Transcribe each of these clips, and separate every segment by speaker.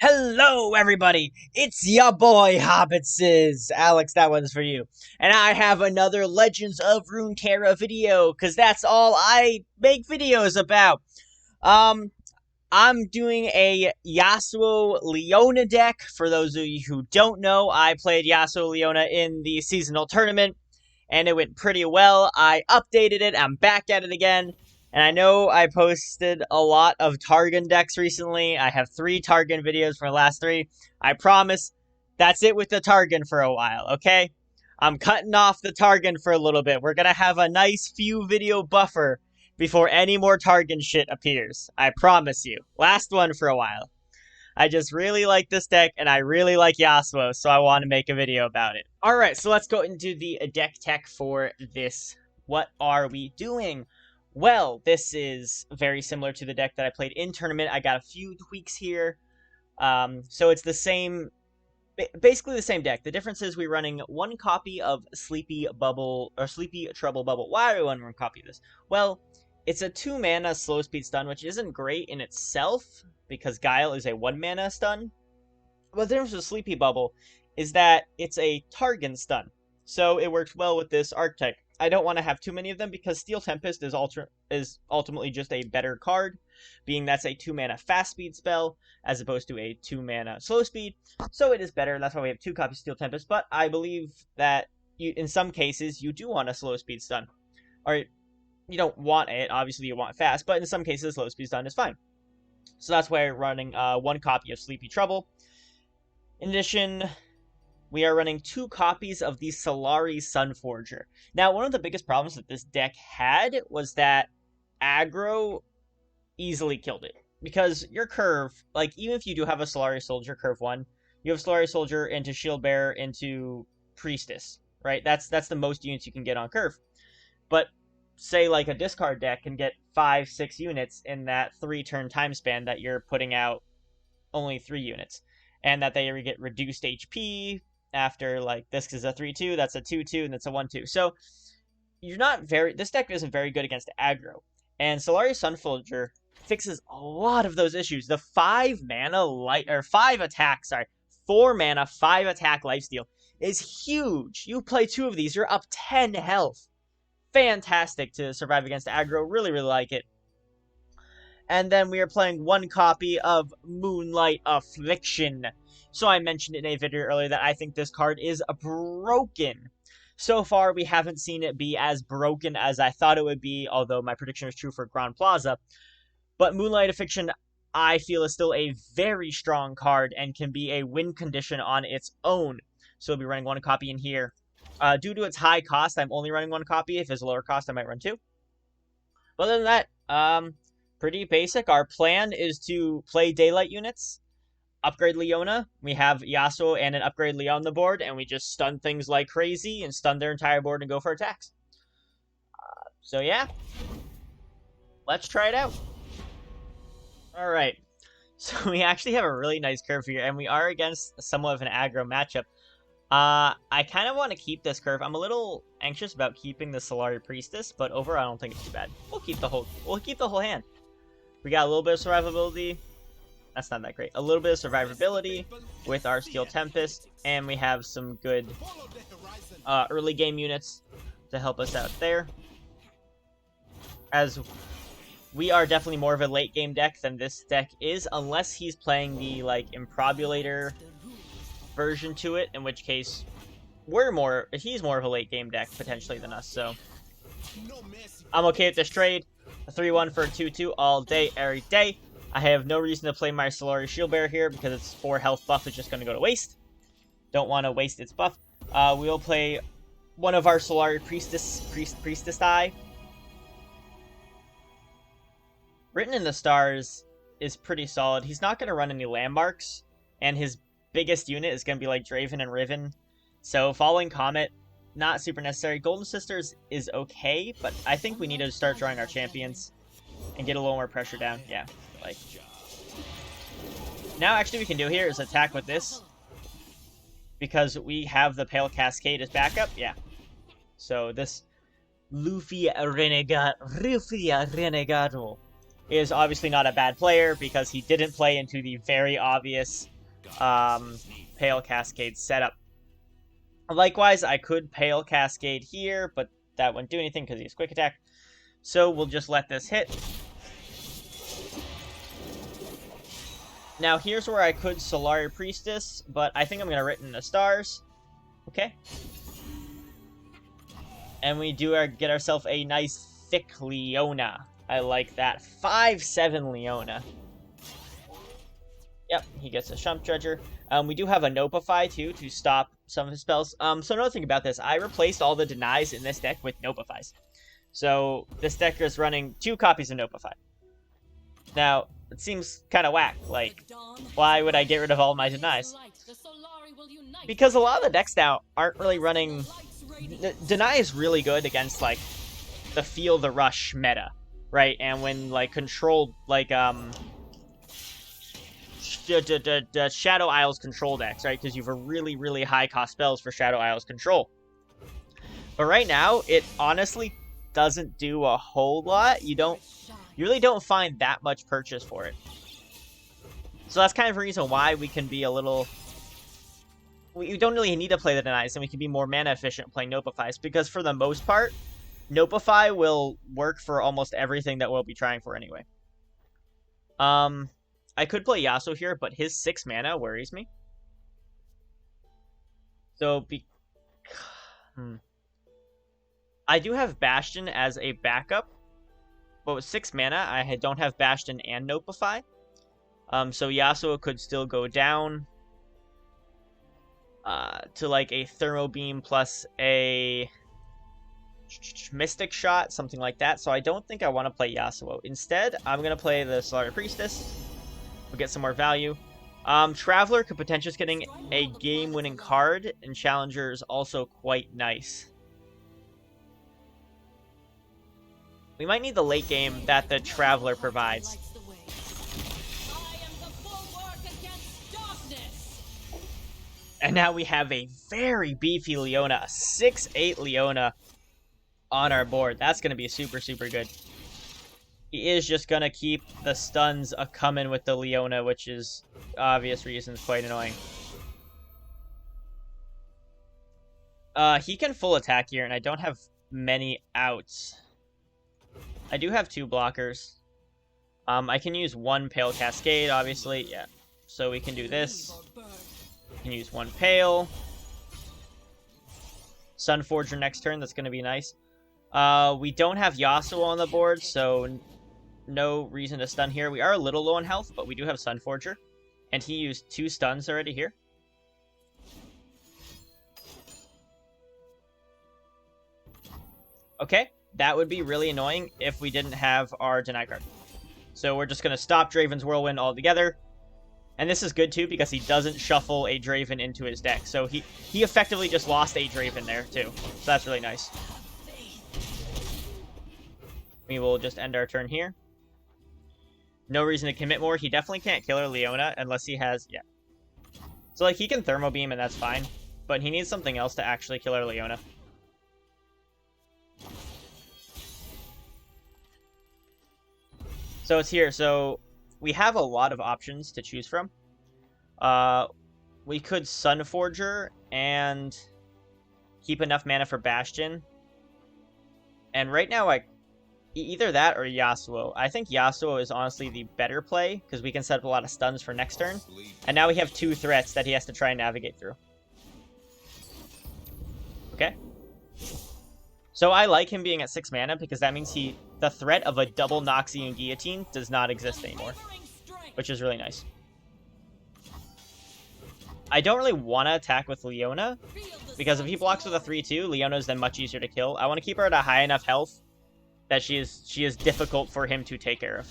Speaker 1: Hello, everybody! It's ya boy, hobbitsizz! Alex, that one's for you. And I have another Legends of Runeterra video, because that's all I make videos about. Um, I'm doing a YASUO Leona deck. For those of you who don't know, I played YASUO Leona in the seasonal tournament, and it went pretty well. I updated it, I'm back at it again. And I know I posted a lot of Targon decks recently. I have 3 Targon videos for the last 3. I promise that's it with the Targon for a while, okay? I'm cutting off the Targon for a little bit. We're gonna have a nice few video buffer before any more Targon shit appears. I promise you. Last one for a while. I just really like this deck, and I really like Yasuo, so I want to make a video about it. Alright, so let's go into the deck tech for this. What are we doing? Well, this is very similar to the deck that I played in tournament. I got a few tweaks here. So it's the same, basically the same deck. The difference is we're running 1 copy of Sleepy Bubble, or Sleepy Trouble Bubble. Why do we want 1 copy of this? Well, it's a 2 mana slow speed stun, which isn't great in itself, because Guile is a 1 mana stun. But the difference with Sleepy Bubble is that it's a Targon stun, so it works well with this archetype. I don't want to have too many of them because Steel Tempest is ultimately just a better card, being that's a 2 mana fast speed spell as opposed to a 2 mana slow speed, so it is better. That's why we have 2 copies of Steel Tempest, but I believe that in some cases you do want a slow speed stun. Or you don't want it, obviously you want fast, but in some cases slow speed stun is fine. So that's why we're running 1 copy of Sleepy Trouble. In addition, we are running 2 copies of the Solari Sunforger. Now, one of the biggest problems that this deck had was that aggro easily killed it. Because your curve, like, even if you do have a Solari Soldier curve 1, you have Solari Soldier into Shield Bearer into Priestess, right? That's the most units you can get on curve. But say like a discard deck can get 5-6 units in that 3-turn time span that you're putting out only 3 units, and that they get reduced HP after, like, this is a 3-2, that's a 2-2, and that's a 1-2. So this deck isn't very good against aggro, and Solari Sunfolger fixes a lot of those issues. The 4 mana 5 attack lifesteal is huge. You play 2 of these, you're up 10 health. Fantastic to survive against aggro. Really, really like it. And then we are playing 1 copy of Moonlight Affliction. So I mentioned in a video earlier that I think this card is broken. So far, we haven't seen it be as broken as I thought it would be, although my prediction was true for Grand Plaza. But Moonlight Affliction, I feel, is still a very strong card and can be a win condition on its own. So we'll be running 1 copy in here. Due to its high cost, I'm only running 1 copy. If it's lower cost, I might run 2. But other than that, pretty basic. Our plan is to play Daylight units, upgrade Leona. We have Yasuo and an upgrade Leon on the board, and we just stun things like crazy and stun their entire board and go for attacks. So yeah, let's try it out. Alright, so we actually have a really nice curve here, and we are against somewhat of an aggro matchup. I kind of want to keep this curve. I'm a little anxious about keeping the Solari Priestess, but overall I don't think it's too bad. We'll keep the whole hand. We got a little bit of survivability. That's not that great. A little bit of survivability with our Steel Tempest, and we have some good early game units to help us out there. As we are definitely more of a late game deck than this deck is, unless he's playing the, like, Improbulator version to it, in which case he's more of a late game deck potentially than us. So I'm okay with this trade. A 3-1 for a 2-2 all day, every day. I have no reason to play my Solari Shield Bearer here because its 4 health buff is just going to go to waste. Don't want to waste its buff. We will play one of our Solari Priestess die. Written in the Stars is pretty solid. He's not going to run any landmarks, and his biggest unit is going to be like Draven and Riven. So Falling Comet, not super necessary. Golden Sisters is okay, but I think we need to start drawing our champions and get a little more pressure down. Yeah, like. Now actually we can do here is attack with this, because we have the Pale Cascade as backup. Yeah. So this Luffy Renegado. is obviously not a bad player because he didn't play into the very obvious Pale Cascade setup. Likewise, I could Pale Cascade here, but that wouldn't do anything because he's quick attack. So we'll just let this hit. Now here's where I could Solari Priestess, but I think I'm going to Written in the Stars. Okay. And we do get ourselves a nice thick Leona. I like that. 5/7 Leona. Yep, he gets a Shump Dredger. We do have a Nopify, too, to stop some of his spells. So another thing about this, I replaced all the denies in this deck with Nopifies. So this deck is running 2 copies of Nopify. Now, it seems kind of whack. Like, why would I get rid of all my denies? Because a lot of the decks now aren't really running... Deny is really good against, like, the Feel the Rush meta, right? And when, like, controlled, like, Shadow Isles control decks, right? Because you have a really, really high cost spells for Shadow Isles control. But right now, it honestly doesn't do a whole lot. You really don't find that much purchase for it. So that's kind of a reason why we can be a little... We don't really need to play the denies, and we can be more mana efficient playing Nopifies, because for the most part, Nopify will work for almost everything that we'll be trying for anyway. I could play YASUO here, but his 6 mana worries me. So, I do have Bastion as a backup, but with 6 mana, I don't have Bastion and Nopify. So YASUO could still go down to like a Thermo Beam plus a Mystic Shot, something like that. So I don't think I want to play YASUO. Instead, I'm going to play the Solari Priestess. We'll get some more value. Traveler could potentially just getting a game-winning card, and Challenger is also quite nice. We might need the late game that the Traveler provides. And now we have a very beefy Leona, a 6/8 Leona on our board. That's going to be super, super good. He is just going to keep the stuns a-coming with the Leona, which is, obvious reasons, quite annoying. He can full attack here, and I don't have many outs. I do have 2 blockers. I can use 1 Pale Cascade, obviously. Yeah. So we can do this. We can use 1 Pale. Sunforger next turn. That's going to be nice. We don't have YASUO on the board, so no reason to stun here. We are a little low on health, but we do have Sunforger. And he used 2 stuns already here. Okay, that would be really annoying if we didn't have our Deny card. So we're just going to stop Draven's Whirlwind altogether. And this is good too, because he doesn't shuffle a Draven into his deck. So he effectively just lost a Draven there too. So that's really nice. We will just end our turn here. No reason to commit more. He definitely can't kill our Leona unless he has... Yeah. So like he can Thermo Beam and that's fine. But he needs something else to actually kill our Leona. So it's here. So we have a lot of options to choose from. We could Sunforger and keep enough mana for Bastion. And right now, either that or YASUO. I think YASUO is honestly the better play, because we can set up a lot of stuns for next turn. And now we have 2 threats that he has to try and navigate through. Okay. So I like him being at 6 mana, because that means the threat of a double Noxian Guillotine does not exist anymore. Which is really nice. I don't really want to attack with Leona, because if he blocks with a 3/2, Leona is then much easier to kill. I want to keep her at a high enough health that she is difficult for him to take care of.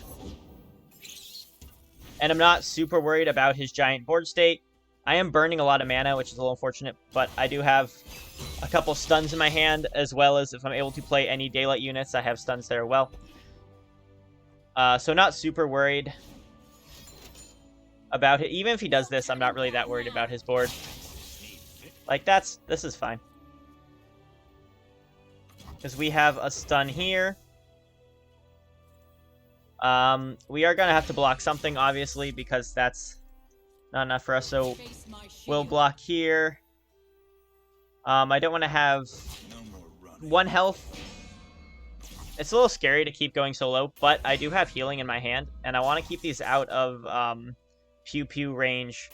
Speaker 1: And I'm not super worried about his giant board state. I am burning a lot of mana, which is a little unfortunate, but I do have a couple stuns in my hand, as well as if I'm able to play any daylight units, I have stuns there well. So not super worried about it. Even if he does this, I'm not really that worried about his board. Like, this is fine. Because we have a stun here. We are gonna have to block something, obviously, because that's not enough for us, so we'll block here. I don't want to have 1 health. It's a little scary to keep going so low, but I do have healing in my hand, and I want to keep these out of pew-pew range.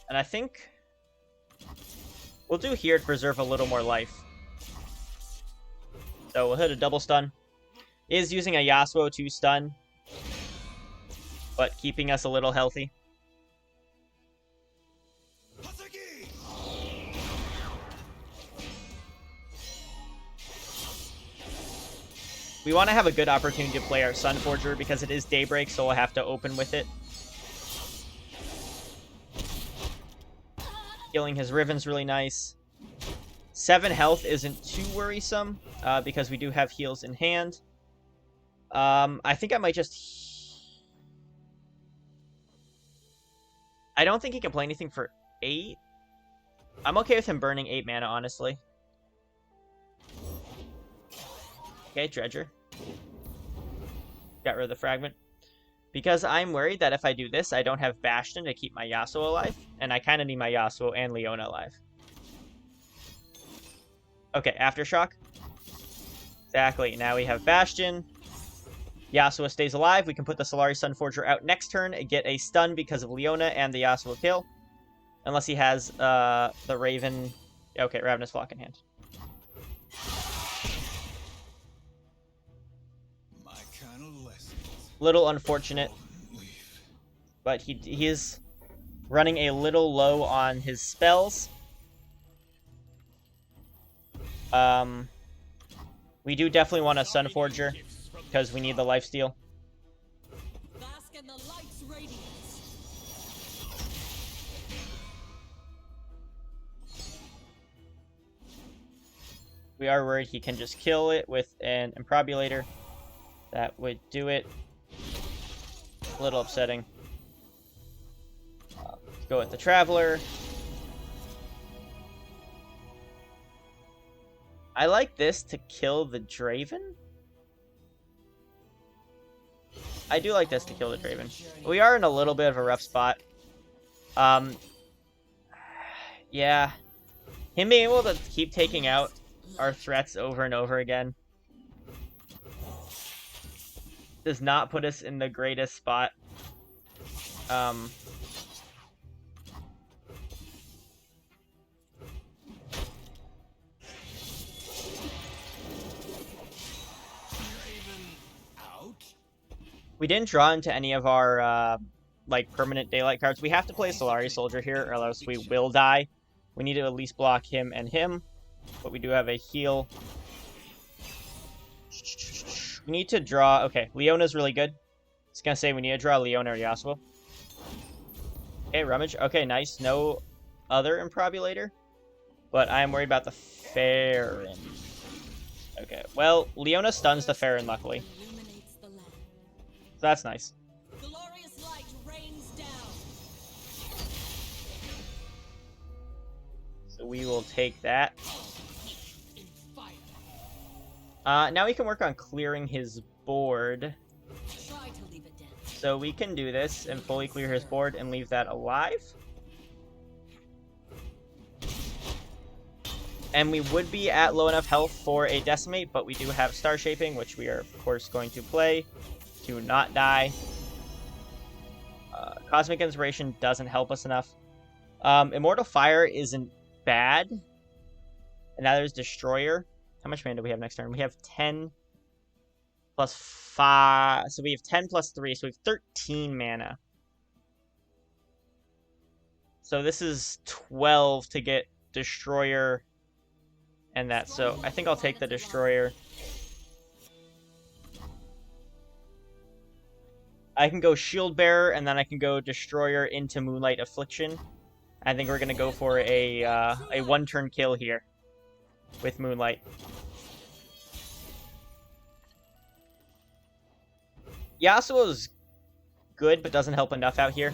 Speaker 1: And I think we'll do here to preserve a little more life. So we'll hit a double stun. Is using a YASUO to stun, but keeping us a little healthy. We want to have a good opportunity to play our Sun Forger because it is Daybreak, so we'll have to open with it. Killing his Riven's really nice. 7 health isn't too worrisome because we do have heals in hand. I think I might just... I don't think he can play anything for 8. I'm okay with him burning 8 mana, honestly. Okay, Dredger. Got rid of the fragment. Because I'm worried that if I do this, I don't have Bastion to keep my YASUO alive. And I kind of need my YASUO and Leona alive. Okay, Aftershock. Exactly, now we have Bastion. YASUO stays alive. We can put the Solari Sunforger out next turn and get a stun because of Leona and the YASUO kill. Unless he has the Raven... Okay, Ravenous Flock in hand. Little unfortunate, but he is running a little low on his spells. We do definitely want a Sunforger because we need the lifesteal. We are worried he can just kill it with an Improbulator. That would do it. A little upsetting. Let's go with the Traveler. I like this to kill the Draven. I do like this to kill the Draven. We are in a little bit of a rough spot. Yeah. Him being able to keep taking out our threats over and over again does not put us in the greatest spot. We didn't draw into any of our like permanent daylight cards. We have to play Solari Soldier here, or else we will die. We need to at least block him and him, but we do have a heal. We need to draw... Okay, Leona's really good. I was gonna say we need to draw Leona or Yasuo. Okay, Rummage. Okay, nice. No other Improbulator, but I am worried about the Farron. Okay, well, Leona stuns the Farron, luckily. So that's nice. So we will take that. Now we can work on clearing his board. So we can do this and fully clear his board and leave that alive. And we would be at low enough health for a Decimate, but we do have Star Shaping, which we are, of course, going to play to not die. Cosmic Inspiration doesn't help us enough. Immortal Fire isn't bad. And now there's Destroyer. How much mana do we have next turn? We have 10 plus 5. So we have 10 plus 3. So we have 13 mana. So this is 12 to get Destroyer and that. So I think I'll take the Destroyer. I can go Shield Bearer, and then I can go Destroyer into Moonlight Affliction. I think we're going to go for a one-turn kill here with Moonlight. Yasuo is good, but doesn't help enough out here.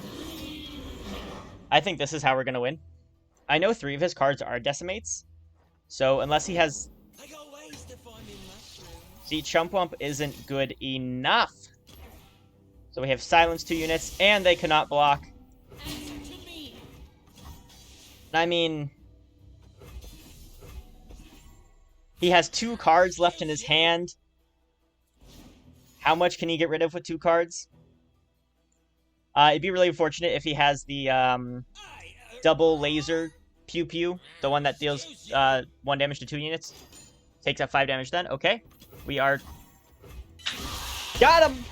Speaker 1: I think this is how we're going to win. I know 3 of his cards are Decimates, so unless he has... See, Chump Wump isn't good enough. So we have silence 2 units, and they cannot block. I mean, he has 2 cards left in his hand. How much can he get rid of with 2 cards? It'd be really unfortunate if he has the double laser pew pew, the one that deals 1 damage to 2 units. Takes up 5 damage then. Okay. We are... Got him!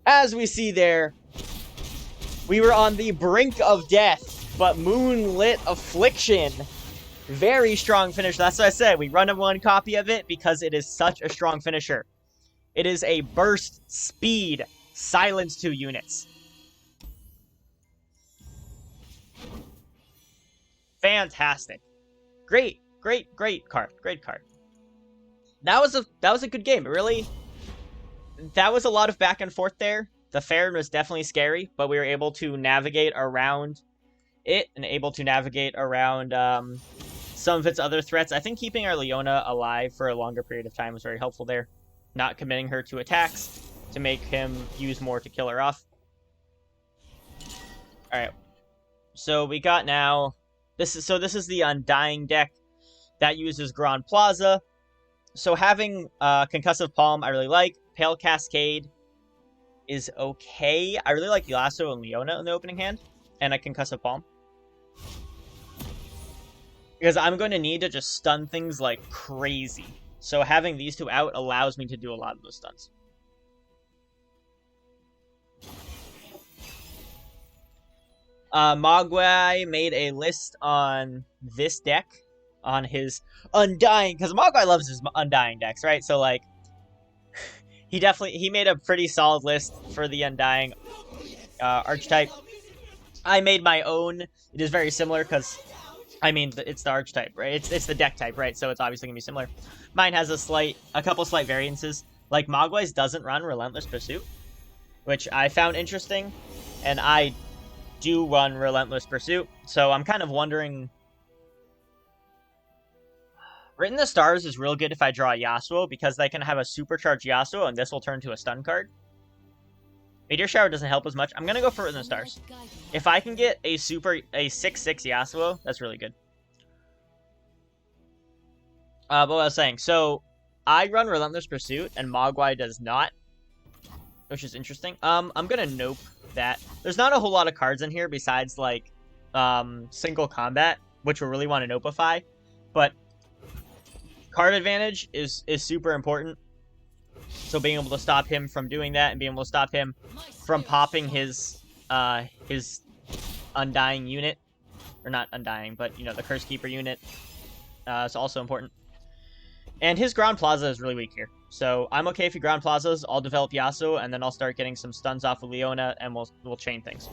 Speaker 1: As we see there, we were on the brink of death, but Moonlit Affliction. Very strong finish. That's what I said. We run a 1 copy of it because it is such a strong finisher. It is a burst speed silence 2 units. Fantastic. Great card. Great card. That was a good game. Really, that was a lot of back and forth there. The Farron was definitely scary, but we were able to navigate around it and able to navigate around some of its other threats. I think keeping our Leona alive for a longer period of time was very helpful there. Not committing her to attacks to make him use more to kill her off. Alright. So we got now... This is the Undying deck that uses Grand Plaza. So having Concussive Palm I really like. Pale Cascade is okay. I really like YASUO and Leona in the opening hand. And a Concussive Palm. Because I'm going to need to just stun things like crazy. So having these 2 out allows me to do a lot of those stuns. Mogwai made a list on this deck, on his Undying, because Mogwai loves his Undying decks, right? So, like, he made a pretty solid list for the Undying archetype. I made my own. It is very similar, because, I mean, it's the archetype, right? It's the deck type, right? So it's obviously going to be similar. Mine has a couple slight variances. Like, Mogwai's doesn't run Relentless Pursuit, which I found interesting, and I do run Relentless Pursuit, so I'm kind of wondering... Written the Stars is real good if I draw YASUO, because they can have a supercharged YASUO, and this will turn to a stun card. Meteor Shower doesn't help as much. I'm gonna go for Written the Stars. If I can get a 6/6 YASUO, that's really good. But what I was saying, so I run Relentless Pursuit, and Mogwai does not, which is interesting. I'm gonna nope that. There's not a whole lot of cards in here besides, like, single combat, which we really want to nopeify, but card advantage is super important. So being able to stop him from doing that and being able to stop him from popping his Undying unit, or not Undying, but, you know, the Curse Keeper unit, is also important. And his Ground Plaza is really weak here. So I'm okay if he Ground Plazas. I'll develop YASUO, and then I'll start getting some stuns off of Leona, and we'll chain things.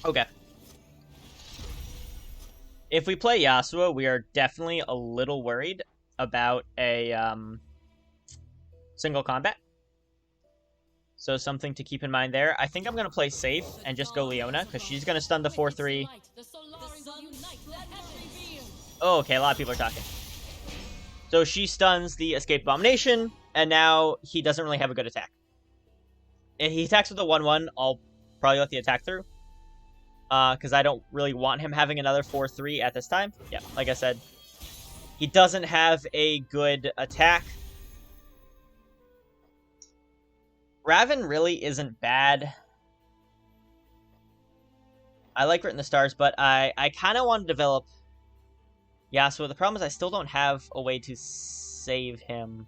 Speaker 1: Okay. If we play YASUO, we are definitely a little worried about a single combat. So something to keep in mind there. I think I'm going to play safe and just go Leona, because she's going to stun the 4/3. Oh, okay, a lot of people are talking. So she stuns the Escape Abomination, and now he doesn't really have a good attack. If he attacks with a 1/1, I'll probably let the attack through. Because I don't really want him having another 4/3 at this time. Yeah, like I said, he doesn't have a good attack. Raven really isn't bad. I like Written the Stars, but I kind of want to develop YASUO. The problem is I still don't have a way to save him.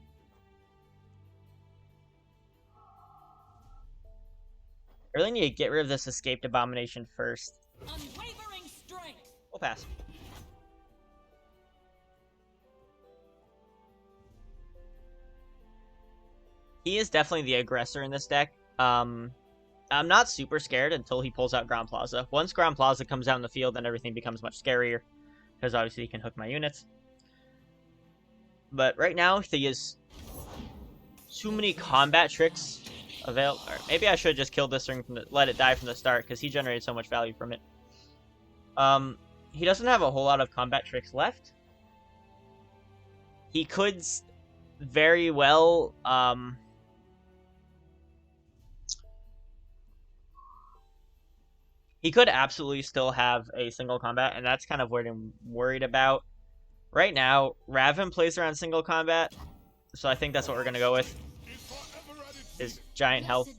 Speaker 1: I really need to get rid of this Escaped Abomination first. We'll pass. He is definitely the aggressor in this deck. I'm not super scared until he pulls out Ground Plaza. Once Ground Plaza comes out in the field, then everything becomes much scarier. Because obviously he can hook my units. But right now, he has too many combat tricks available. Or maybe I should have just killed this ring, let it die from the start, because he generated so much value from it. He doesn't have a whole lot of combat tricks left. he could very well, he could absolutely still have a single combat, and that's kind of what I'm worried about. Right now, Raven plays around single combat, so I think that's what we're going to go with. His giant health.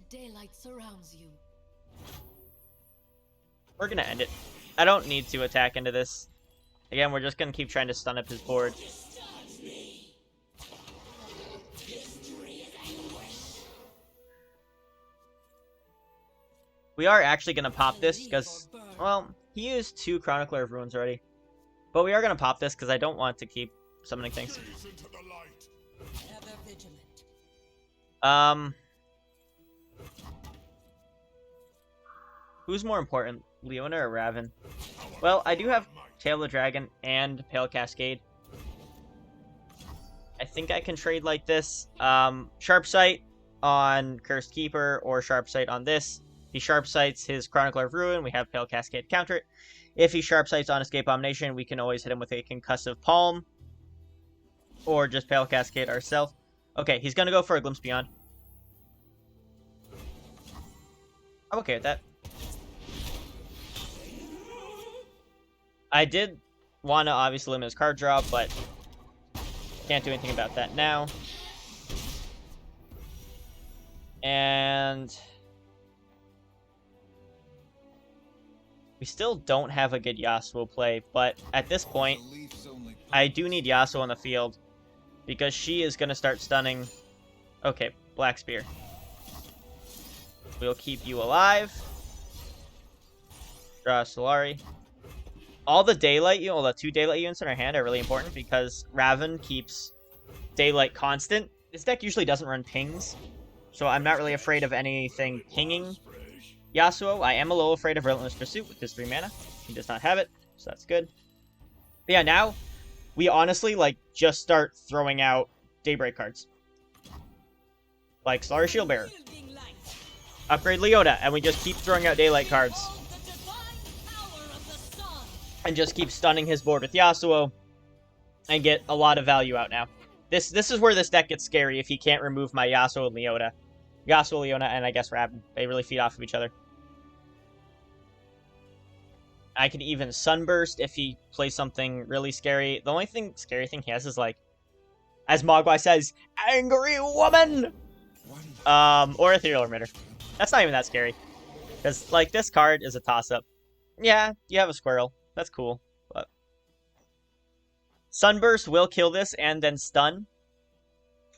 Speaker 1: We're going to end it. I don't need to attack into this. Again, we're just going to keep trying to stun up his board. We are actually going to pop this because, well, he used 2 Chronicler of Runes already. But we are going to pop this because I don't want to keep summoning things. Who's more important, Leona or Raven? Well, I do have Tail of the Dragon and Pale Cascade. I think I can trade like this. Sharp Sight on Cursed Keeper or Sharp Sight on this. If he Sharp Sights his Chronicler of Ruin, we have Pale Cascade counter it. If he Sharp Sights on Escape Abomination, we can always hit him with a Concussive Palm. Or just Pale Cascade ourselves. Okay, he's going to go for a Glimpse Beyond. I'm okay with that. I did want to obviously limit his card draw, but can't do anything about that now. And we still don't have a good YASUO play, but at this point, I do need YASUO on the field because she is going to start stunning. Okay, Black Spear. We'll keep you alive. Draw a Solari. All the daylight, all the 2 daylight units in our hand are really important because Raven keeps daylight constant. This deck usually doesn't run pings, so I'm not really afraid of anything pinging YASUO. I am a little afraid of Relentless Pursuit with his 3 mana. He does not have it, so that's good. But yeah, now we honestly just start throwing out Daybreak cards. Like Solari Shieldbearer. Upgrade Leona, and we just keep throwing out daylight cards. And just keep stunning his board with YASUO. And get a lot of value out now. This is where this deck gets scary if he can't remove my YASUO and Leona. YASUO, Leona, and I guess Raven. They really feed off of each other. I can even Sunburst if he plays something really scary. The only scary thing he has is as Mogwai says, Angry Woman! Or Ethereal Emitter. That's not even that scary. Because, this card is a toss-up. Yeah, you have a squirrel. That's cool. But Sunburst will kill this and then stun,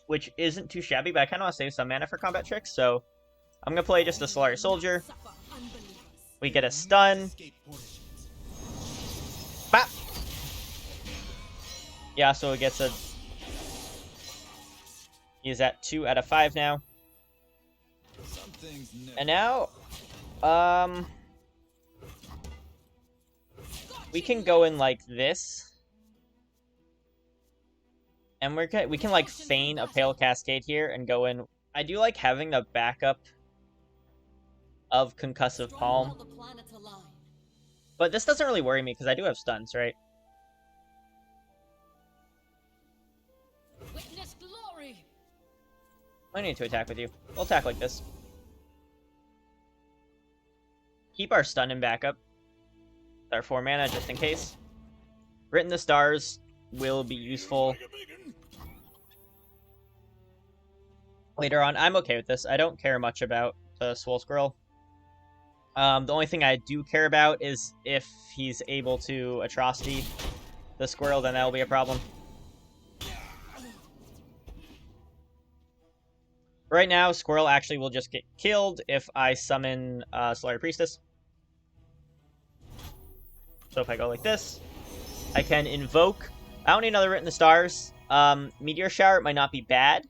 Speaker 1: which isn't too shabby, but I kind of want to save some mana for combat tricks, so I'm going to play just a Solari Soldier. We get a stun. Bap! Yeah, so it gets a... He's at 2 out of 5 now. And now, we can go in like this. And we can feign a Pale Cascade here and go in. I do like having the backup of Concussive Palm. But this doesn't really worry me because I do have stuns, right?
Speaker 2: Witness glory.
Speaker 1: I need to attack with you. We'll attack like this. Keep our stun in backup. Our 4 mana just in case. Written the Stars will be useful later on. I'm okay with this. I don't care much about the Swole Squirrel. The only thing I do care about is if he's able to Atrocity the Squirrel, then that'll be a problem. Right now, Squirrel actually will just get killed if I summon Solari Priestess. So if I go like this, I can invoke. I don't need another Written in the Stars. Meteor Shower might not be bad.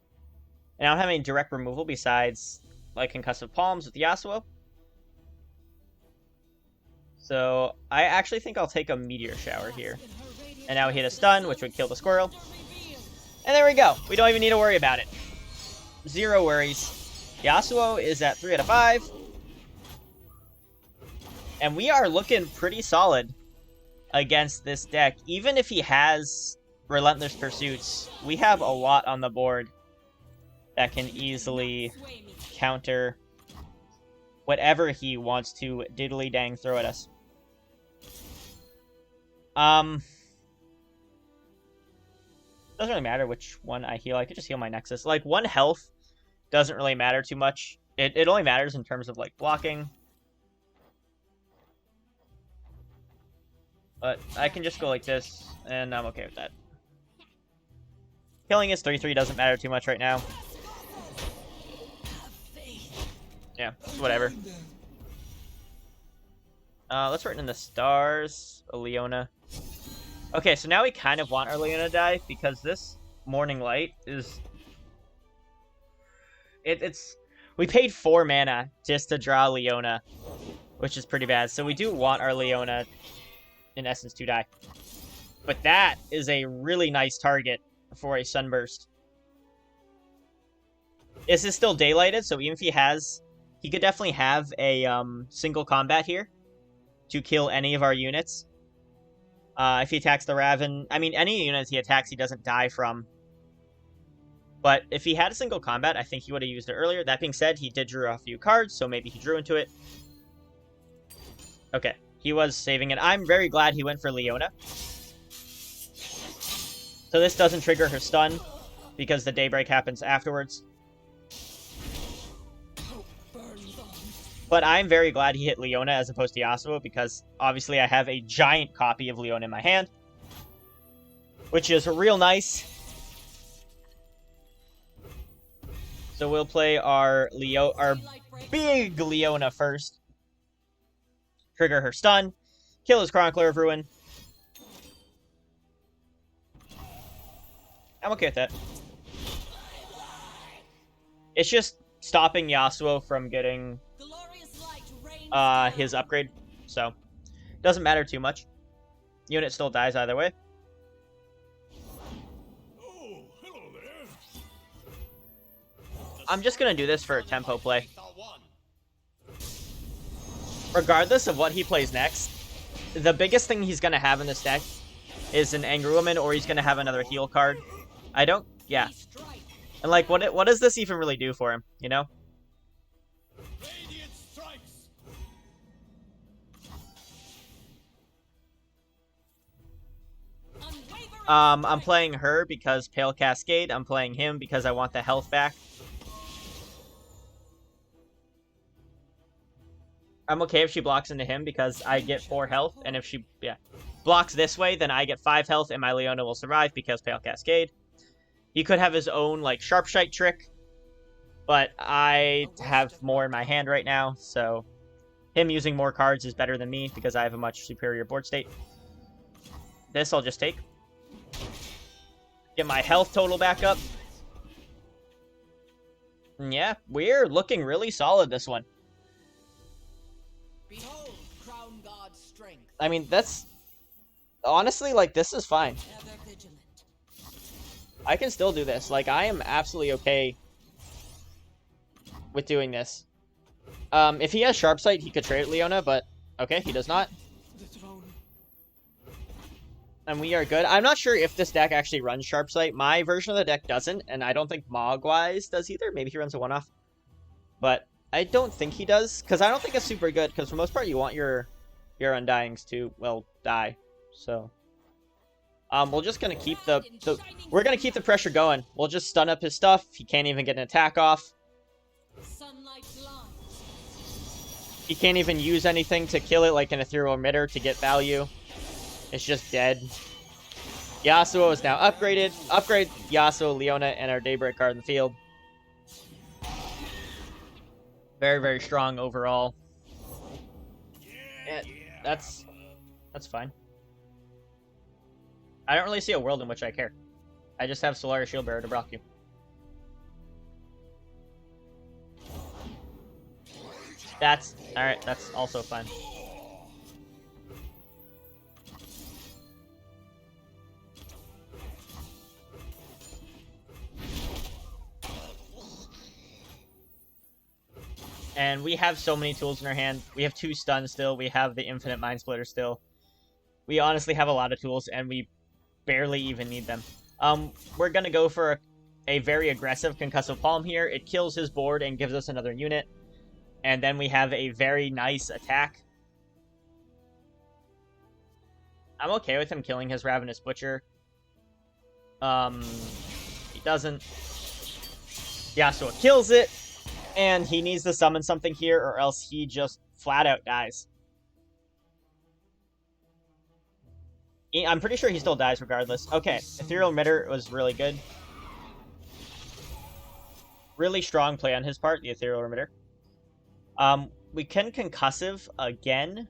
Speaker 1: And I don't have any direct removal besides Concussive Palms with Yasuo. So I actually think I'll take a Meteor Shower here. And now we hit a stun, which would kill the Squirrel. And there we go. We don't even need to worry about it. 0 worries. Yasuo is at 3 out of 5. And we are looking pretty solid against this deck. Even if he has Relentless Pursuits, we have a lot on the board that can easily counter whatever he wants to diddly dang throw at us. Doesn't really matter which one I heal. I could just heal my Nexus. Like, 1 health doesn't really matter too much. It only matters in terms of, like, blocking. But I can just go like this, and I'm okay with that. Killing his 3/3 doesn't matter too much right now. Yeah, whatever. Let's write in the stars. A Leona. Okay, so now we kind of want our Leona to die, because this Morning Light is... It's... We paid 4 mana just to draw Leona, which is pretty bad. So we do want our Leona, in essence, to die. But that is a really nice target for a Sunburst. This is still daylighted, so even if he has... He could definitely have a single combat here to kill any of our units. If he attacks the Raven... I mean, any units he attacks, he doesn't die from. But if he had a single combat, I think he would have used it earlier. That being said, he did draw a few cards, so maybe he drew into it. Okay, he was saving it. I'm very glad he went for Leona. So this doesn't trigger her stun, because the Daybreak happens afterwards. But I'm very glad he hit Leona as opposed to YASUO, because obviously I have a giant copy of Leona in my hand, which is real nice. So we'll play our big Leona first. Trigger her stun. Kill his Chronicler of Ruin. I'm okay with that. It's just stopping YASUO from getting his upgrade, so doesn't matter too much. Unit still dies either way.
Speaker 2: Oh, hello there.
Speaker 1: I'm just gonna do this for a tempo play. Regardless of what he plays next, the biggest thing he's gonna have in this deck is an Angry Woman, or he's gonna have another heal card. Yeah. And like, what does this even really do for him, you know? I'm playing her because Pale Cascade. I'm playing him because I want the health back. I'm okay if she blocks into him because I get 4 health, and if she blocks this way, then I get 5 health, and my Leona will survive because Pale Cascade. He could have his own, like, Sharpshite trick, but I have more in my hand right now, so him using more cards is better than me because I have a much superior board state. This I'll just take. Get my health total back up. And yeah, we're looking really solid this one.
Speaker 3: Behold, Crown God's strength.
Speaker 1: I mean, that's... Honestly, like, this is fine.
Speaker 3: Ever vigilant.
Speaker 1: I can still do this. Like, I am absolutely okay with doing this. If he has Sharpsight, he could trade Leona, but okay, he does not.
Speaker 3: The throne.
Speaker 1: And we are good. I'm not sure if this deck actually runs Sharpsight. My version of the deck doesn't, and I don't think Mogwise does either. Maybe he runs a one-off. But I don't think he does, because I don't think it's super good, because for the most part you want your Undyings to, well, die. So, we're just going to keep we're going to keep the pressure going. We'll just stun up his stuff. He can't even get an attack off.
Speaker 3: Sunlight blinds.
Speaker 1: He can't even use anything to kill it, like an Ethereal Emitter, to get value. It's just dead. YASUO is now upgraded. Upgrade YASUO, Leona, and our Daybreak card in the field. Very, very strong overall. Yeah, that's fine. I don't really see a world in which I care. I just have Solaris Shieldbearer to block you. That's... Alright, that's also fine. And we have so many tools in our hand. We have 2 stuns still. We have the Infinite Mind Splitter still. We honestly have a lot of tools, and we barely even need them. We're gonna go for a very aggressive Concussive Palm here. It kills his board and gives us another unit. And then we have a very nice attack. I'm okay with him killing his Ravenous Butcher. He doesn't. Yasuo kills it, and he needs to summon something here, or else he just flat out dies. I'm pretty sure he still dies regardless. Okay, Ethereal Emitter was really good. Really strong play on his part, the Ethereal Emitter. We can Concussive again.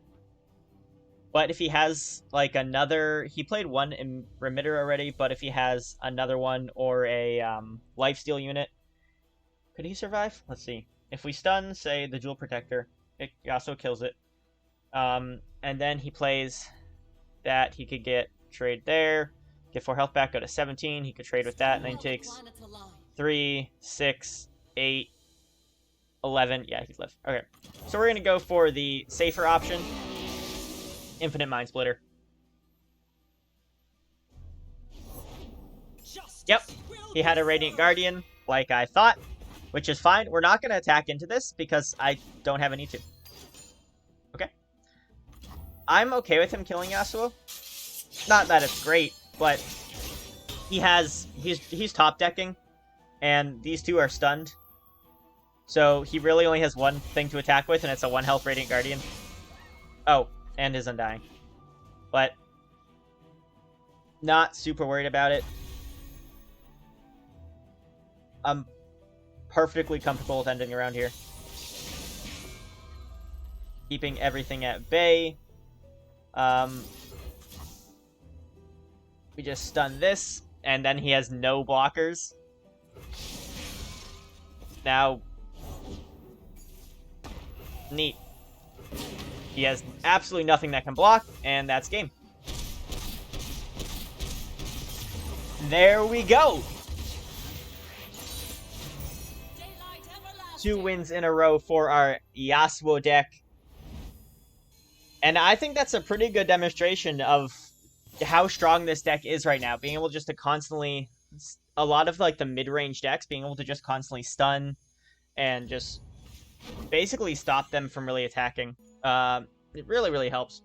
Speaker 1: But if he has, like, another... He played one Remitter already, but if he has another one or a Lifesteal unit... Could he survive? Let's see. If we stun, say, the Jewel Protector, it also kills it. And then he plays that. He could get trade there. Get 4 health back, go to 17. He could trade with that, and then he takes 3, 6, 8, 11. Yeah, he'd live. Okay. So we're going to go for the safer option. Infinite Mind Splitter. Yep, he had a Radiant Guardian, like I thought, which is fine. We're not going to attack into this because I don't have a need to. Okay. I'm okay with him killing Yasuo. Not that it's great, but he's top decking, and these two are stunned. So he really only has one thing to attack with, and it's a 1 health Radiant Guardian. Oh. And his Undying. But not super worried about it. I'm perfectly comfortable with ending around here. Keeping everything at bay. We just stun this, and then he has no blockers. Now, neat. He has absolutely nothing that can block, and that's game. There we go! 2 wins in a row for our Yasuo deck. And I think that's a pretty good demonstration of how strong this deck is right now. Being able just to constantly... A lot of, like, the mid-range decks, being able to just constantly stun and just basically stop them from really attacking. It really, really helps.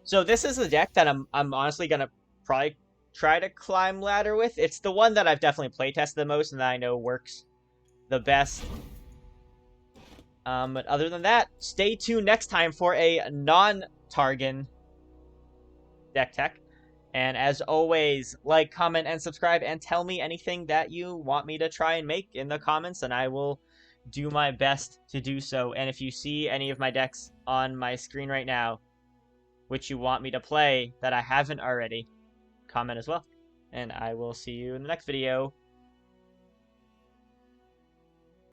Speaker 1: So this is the deck that I'm honestly going to probably try to climb ladder with. It's the one that I've definitely playtested the most and that I know works the best. But other than that, stay tuned next time for a non-Targon deck tech. And as always, like, comment, and subscribe, and tell me anything that you want me to try and make in the comments, and I will do my best to do so. And if you see any of my decks on my screen right now, which you want me to play that I haven't already, comment as well. And I will see you in the next video.